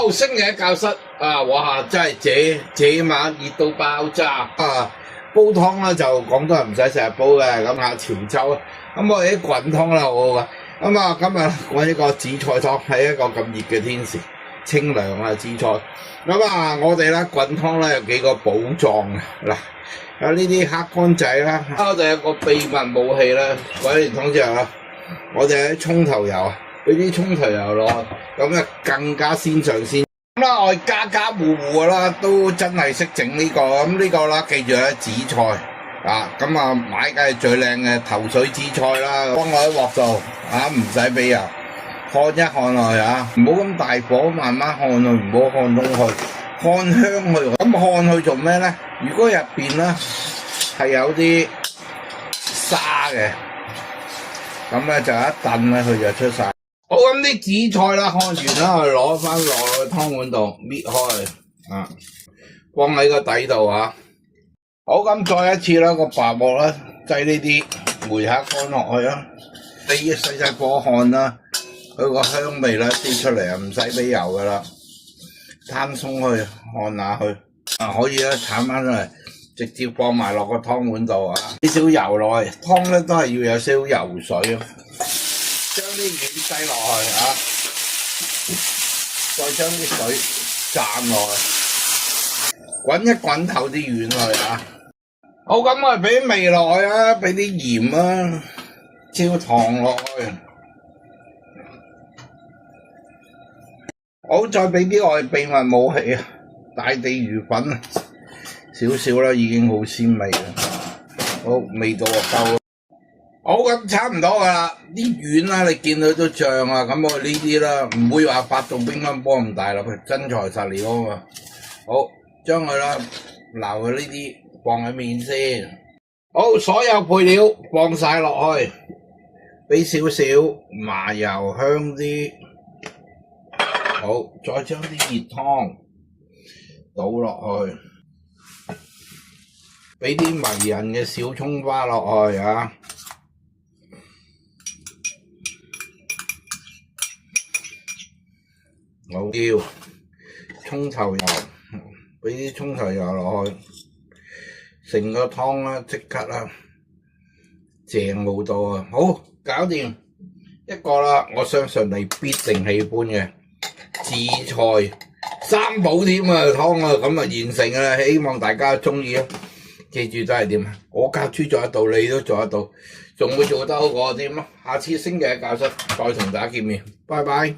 好，星期一教室啊！哇，真係這晚熱到爆炸啊！煲湯咧就廣東人唔使成日煲嘅，咁啊潮州，咁我哋啲滾湯啦好啊！咁啊今日揾一個紫菜湯，喺一個咁熱嘅天時，清涼啊紫菜。咁啊我哋咧滾湯咧有幾個寶藏啊嗱，有呢啲黑乾仔啦，我哋有個秘密武器啦，滾完湯之後啦，我哋喺葱頭油啊。俾啲葱頭油落，咁啊更加鮮上鮮。咁啦，我哋家家戶戶啦，都真係識整呢個。咁呢個啦，記住咧紫菜啊，咁啊買梗係最靚嘅頭水紫菜啦。放落喺鑊度啊，唔使俾油，看一看落去啊，唔好咁大火，慢慢看佢，唔好看燶佢，看香佢。咁看佢做咩咧？如果入邊咧係有啲沙嘅，咁咧就一燉咧佢就出晒。好，咁啲紫菜啦，看完啦，我攞翻落去湯碗度搣開，啊，放喺個底度啊。好，咁再一次啦，個白鑊啦，擠呢啲梅克乾落去啊。你細細火看啦，佢個香味咧啲出嚟啊，唔使俾油噶啦，攤鬆去看下去，啊可以咧鏟翻出嚟，直接放埋落個湯碗度啊。少少油落去，湯咧都係要有少少油水啊。將啲丸擠落去啊，再將啲水攢落去，滾一滾透啲丸去啊。好，咁我哋俾啲味落去啊，俾啲鹽啊，焦糖落去。好，再俾啲我哋秘密武器啊，大地魚粉啊，少少啦，已經好鮮味啦。好，味道就夠。好，咁差唔多噶啦，啲丸啦，你見到都脹啊，咁我呢啲啦，唔會話發到乒乓波咁大落去，真材實料啊嘛。好，將佢啦，撈佢呢啲放喺面先。好，所有配料放晒落去，俾少少麻油香啲。好，再將啲熱湯倒落去，俾啲迷人嘅小蔥花落去啊。好，要葱頭油，俾啲葱頭油落去，成個湯啦，即刻啦，正好多啊！好，搞掂一個啦，我相信你必定喜歡嘅紫菜三寶添啊湯啊，咁啊現成啦，希望大家中意啊！記住都係點啊？我教豬做得到，你都做得到，仲會做得好過我添啊！下次星期一教室再同大家見面，拜拜。